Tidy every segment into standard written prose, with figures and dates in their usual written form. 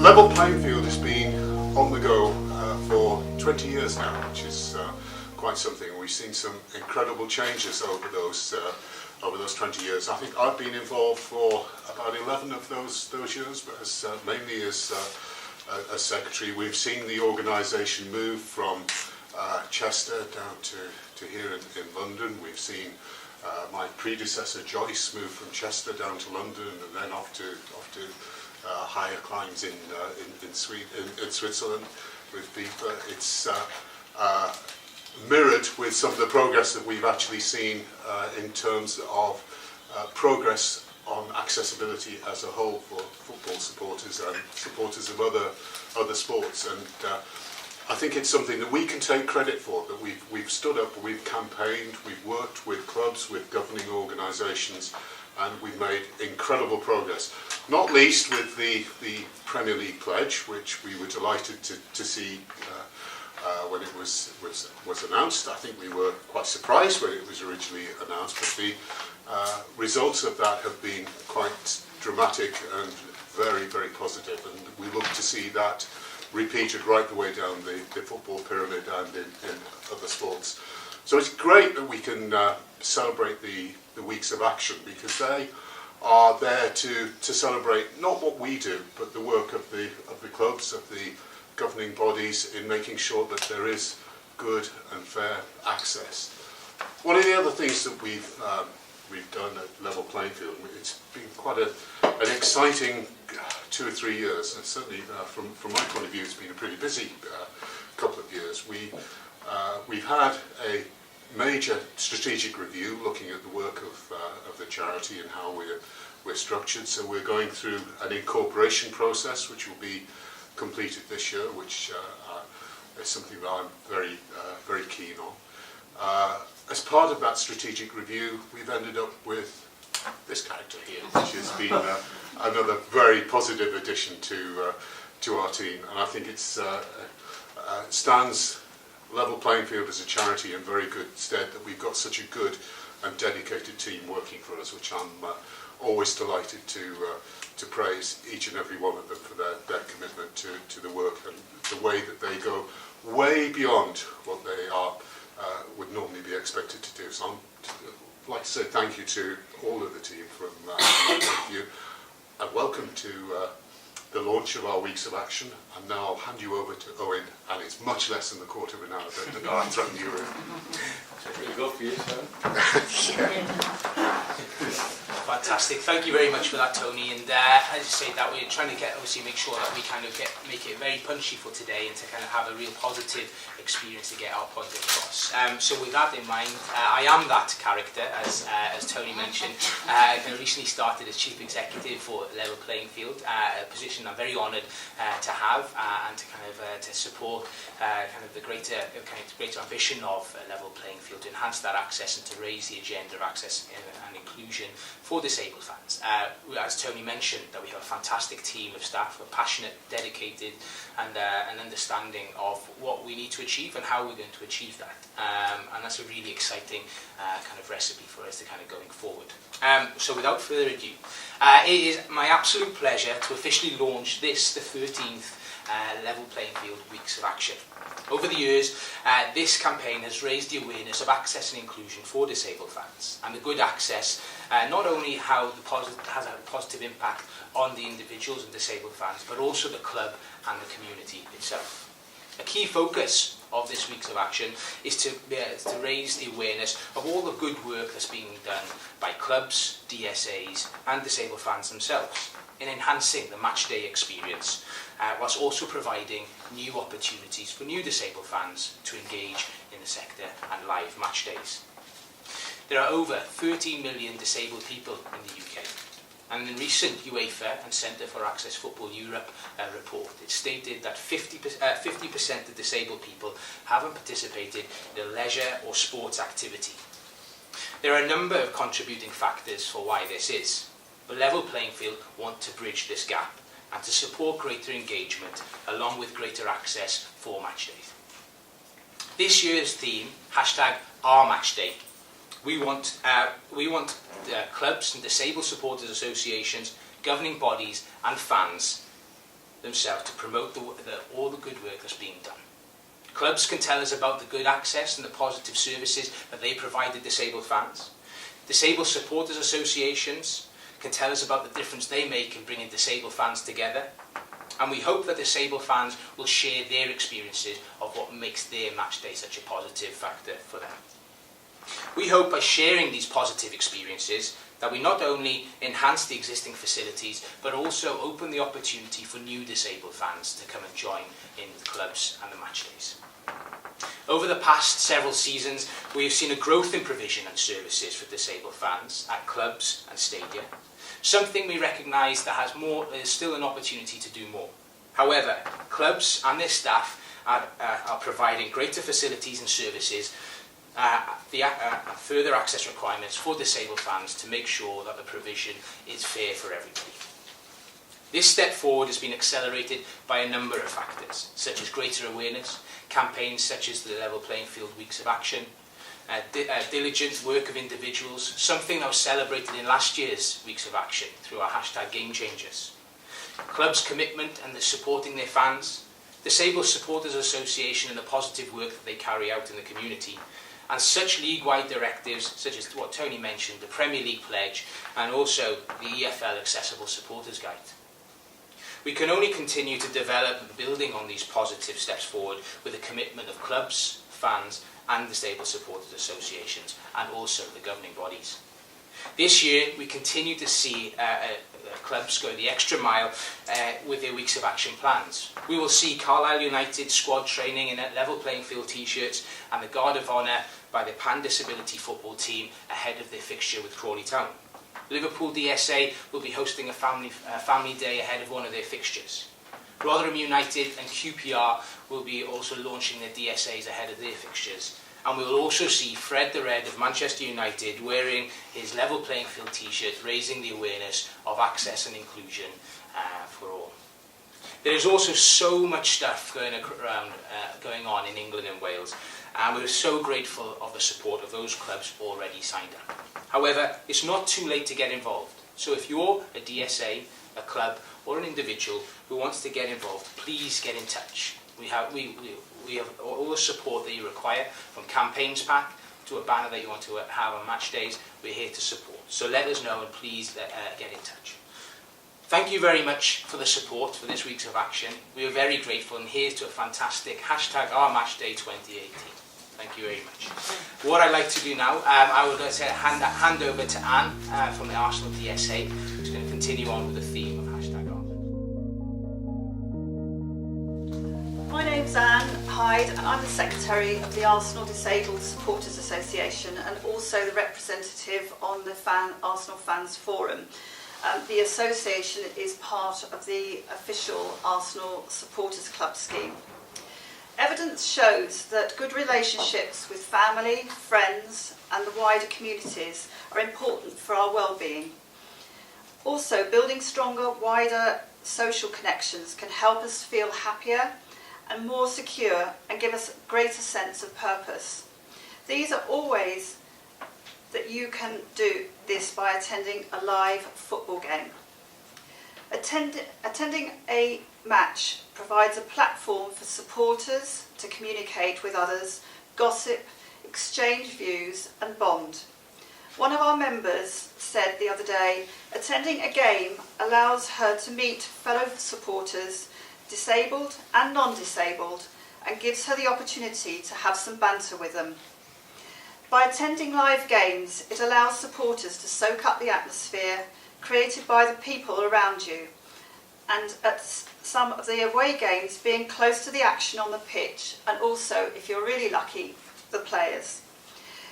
Level playing field has been on the go for 20 years now, which is quite something. We've seen some incredible changes over those 20 years. I think I've been involved for about 11 of those years, but mainly as secretary. We've seen the organisation move from Chester down to here in London. We've seen my predecessor Joyce move from Chester down to London and then off to higher climbs in Switzerland with FIFA. It's mirrored with some of the progress that we've actually seen in terms of progress on accessibility as a whole for football supporters and supporters of other sports. And I think it's something that we can take credit for, that we've stood up, we've campaigned, we've worked with clubs, with governing organisations, and we've made incredible progress. Not least with the Premier League pledge, which we were delighted to see when it was announced. I think we were quite surprised when it was originally announced, but the results of that have been quite dramatic and very, very positive, and we look to see that repeated right the way down the football pyramid and in other sports. So it's great that we can celebrate the weeks of action, because they are there to celebrate not what we do, but the work of the clubs, of the governing bodies, in making sure that there is good and fair access. One of the other things that we've done at Level Playing Field, it's been quite an exciting 2 or 3 years, and certainly from my point of view it's been a pretty busy couple of years. We've had a major strategic review looking at the work of the charity and how we're structured. So we're going through an incorporation process which will be completed this year, which is something that I'm very keen on. As part of that strategic review, we've ended up with this character here, which has been another very positive addition to our team, and I think it stands Level Playing Field as a charity in very good stead that we've got such a good and dedicated team working for us, which I'm always delighted to praise each and every one of them for their commitment to the work and the way that they go way beyond what they would normally be expected to do. So I'd like to say thank you to all of the team from my point of view, and welcome to the launch of our Weeks of Action. And now I'll hand you over to Owen, and it's much less than the quarter of an hour that I threatened you with. That's really good for you, sir. Fantastic. Thank you very much for that, Tony. And as you say, that we're trying to make sure that we kind of make it very punchy for today, and to kind of have a real positive experience to get our point across. So with that in mind, I am that character, as Tony mentioned. I recently started as Chief Executive for Level Playing Field, a position I'm very honoured to have, and to kind of to support the greater ambition of Level Playing Field, to enhance that access and to raise the agenda of access and inclusion for disabled fans. As Tony mentioned, that we have a fantastic team of staff who are passionate, dedicated, and an understanding of what we need to achieve and how we're going to achieve that. And that's a really exciting kind of recipe for us to kind of going forward. So without further ado, it is my absolute pleasure to officially launch the 13th Level Playing Field Weeks of Action. Over the years, this campaign has raised the awareness of access and inclusion for disabled fans, and the good access not only has a positive impact on the individuals and disabled fans, but also the club and the community itself. A key focus of this Weeks of Action is to raise the awareness of all the good work that's being done by clubs, DSAs and disabled fans themselves in enhancing the Matchday experience, whilst also providing new opportunities for new disabled fans to engage in the sector and live match days. There are over 13 million disabled people in the UK, and in recent UEFA and Centre for Access Football Europe report, it stated that 50% of disabled people haven't participated in a leisure or sports activity. There are a number of contributing factors for why this is, but Level Playing Field want to bridge this gap and to support greater engagement along with greater access for match days. This year's theme, #OurMatchday. We want clubs and disabled supporters associations, governing bodies and fans themselves to promote all the good work that's being done. Clubs can tell us about the good access and the positive services that they provide to disabled fans. Disabled supporters associations can tell us about the difference they make in bringing disabled fans together. And we hope that disabled fans will share their experiences of what makes their match day such a positive factor for them. We hope by sharing these positive experiences that we not only enhance the existing facilities but also open the opportunity for new disabled fans to come and join in the clubs and the match days. Over the past several seasons, we have seen a growth in provision and services for disabled fans at clubs and stadia, something we recognise that there's still an opportunity to do more. However, clubs and their staff are providing greater facilities and services, further access requirements for disabled fans to make sure that the provision is fair for everybody. This step forward has been accelerated by a number of factors, such as greater awareness, campaigns such as the Level Playing Field Weeks of Action, diligent work of individuals, something that was celebrated in last year's Weeks of Action through our hashtag Game Changers. Clubs' commitment and the supporting their fans, Disabled Supporters Association and the positive work that they carry out in the community, and such league-wide directives such as what Tony mentioned, the Premier League Pledge, and also the EFL Accessible Supporters Guide. We can only continue to develop and building on these positive steps forward with the commitment of clubs, fans and disabled supporters associations and also the governing bodies. This year we continue to see clubs go the extra mile with their Weeks of Action plans. We will see Carlisle United squad training in Level Playing Field t-shirts and the Guard of Honour by the Pan Disability football team ahead of their fixture with Crawley Town. Liverpool DSA will be hosting a family day ahead of one of their fixtures. Rotherham United and QPR will be also launching their DSAs ahead of their fixtures. And we will also see Fred the Red of Manchester United wearing his Level Playing Field t-shirt, raising the awareness of access and inclusion for all. There is also so much stuff going on in England and Wales, and we're so grateful of the support of those clubs already signed up. However, it's not too late to get involved. So if you're a DSA, a club or an individual who wants to get involved, please get in touch. We have all the support that you require, from campaigns pack to a banner that you want to have on match days. We're here to support. So let us know and please get in touch. Thank you very much for the support for this Weeks of Action. We are very grateful, and here's to a fantastic hashtag #OurMatchday 2018. Thank you very much. What I'd like to do now, I would hand over to Anne from the Arsenal DSA, who's going to continue on with the theme of hashtag Arsenal. My name's Anne Hyde and I'm the Secretary of the Arsenal Disabled Supporters Association and also the representative on the Arsenal Fans Forum. The association is part of the official Arsenal Supporters Club scheme. Evidence shows that good relationships with family, friends and the wider communities are important for our well-being. Also, building stronger, wider social connections can help us feel happier and more secure and give us a greater sense of purpose. These are always that you can do this by attending a live football game. Attending a match provides a platform for supporters to communicate with others, gossip, exchange views and bond. One of our members said the other day, attending a game allows her to meet fellow supporters, disabled and non-disabled, and gives her the opportunity to have some banter with them. By attending live games, it allows supporters to soak up the atmosphere created by the people around you, and at some of the away games being close to the action on the pitch, and also, if you're really lucky, the players.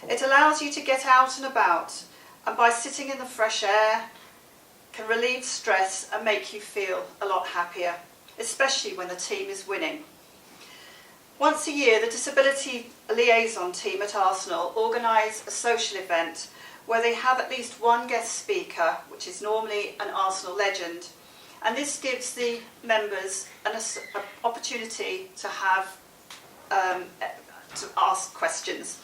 It allows you to get out and about, and by sitting in the fresh air can relieve stress and make you feel a lot happier, especially when the team is winning. Once a year, the Disability Liaison team at Arsenal organise a social event where they have at least one guest speaker, which is normally an Arsenal legend, and this gives the members an opportunity to have to ask questions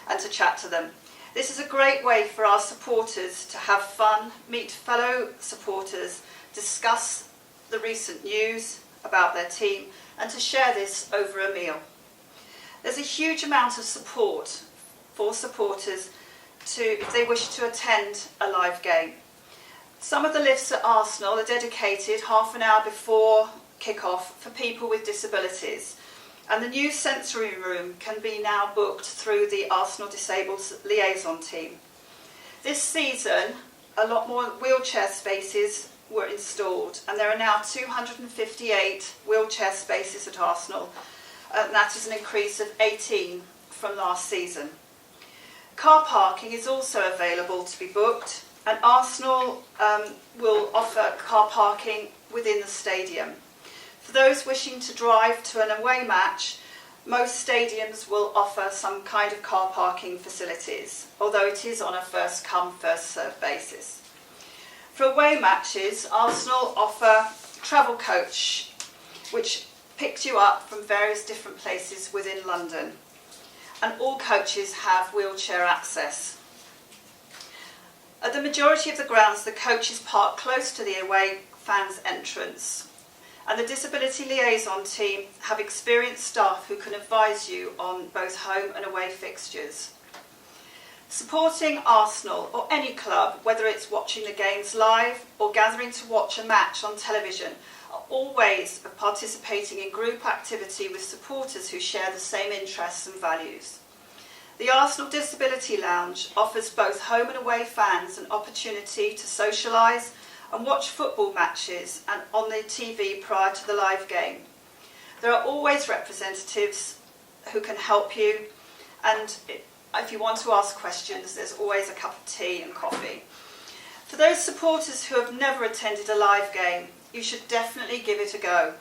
and to chat to them. This is a great way for our supporters to have fun, meet fellow supporters, discuss the recent news about their team and to share this over a meal. There's a huge amount of support for supporters if they wish to attend a live game. Some of the lifts at Arsenal are dedicated half an hour before kick-off for people with disabilities, and the new sensory room can be now booked through the Arsenal Disabled Liaison team. This season, a lot more wheelchair spaces were installed, and there are now 258 wheelchair spaces at Arsenal, and that is an increase of 18 from last season. Car parking is also available to be booked, and Arsenal will offer car parking within the stadium. For those wishing to drive to an away match, most stadiums will offer some kind of car parking facilities, although it is on a first come, first served basis. For away matches, Arsenal offer travel coach, which picks you up from various different places within London. And all coaches have wheelchair access. At the majority of the grounds, the coaches park close to the away fans' entrance. And the Disability Liaison team have experienced staff who can advise you on both home and away fixtures. Supporting Arsenal or any club, whether it's watching the games live or gathering to watch a match on television, are all ways of participating in group activity with supporters who share the same interests and values. The Arsenal Disability Lounge offers both home and away fans an opportunity to socialise and watch football matches and on the TV prior to the live game. There are always representatives who can help you, and if you want to ask questions, there's always a cup of tea and coffee. For those supporters who have never attended a live game, you should definitely give it a go.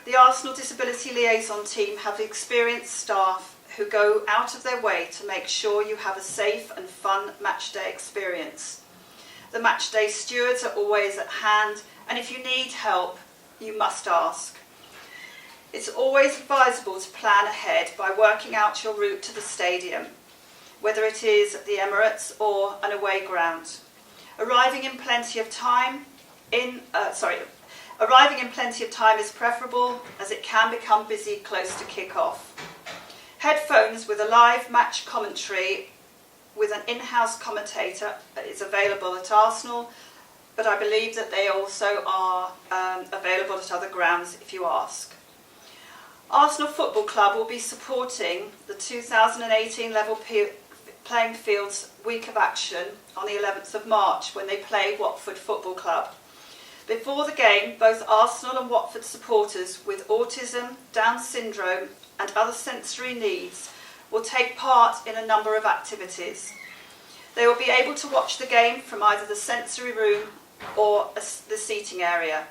The Arsenal Disability Liaison team have experienced staff who go out of their way to make sure you have a safe and fun matchday experience. The matchday stewards are always at hand, and if you need help, you must ask. It's always advisable to plan ahead by working out your route to the stadium, whether it is at the Emirates or an away ground. Arriving in plenty of time is preferable, as it can become busy close to kick-off. Headphones with a live match commentary with an in-house commentator is available at Arsenal, but I believe that they also are available at other grounds if you ask. Arsenal Football Club will be supporting the 2018 level playing fields week of action on the 11th of March when they play Watford Football Club. Before the game, both Arsenal and Watford supporters with autism, Down syndrome and other sensory needs will take part in a number of activities. They will be able to watch the game from either the sensory room or the seating area.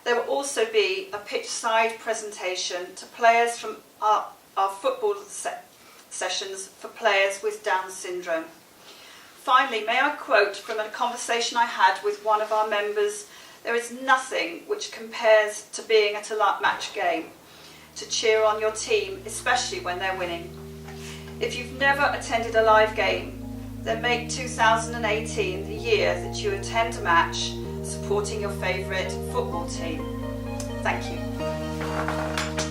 There will also be a pitch-side presentation to players from our football sessions for players with Down syndrome. Finally, may I quote from a conversation I had with one of our members: "There is nothing which compares to being at a match game, to cheer on your team, especially when they're winning." If you've never attended a live game, then make 2018 the year that you attend a match supporting your favourite football team. Thank you.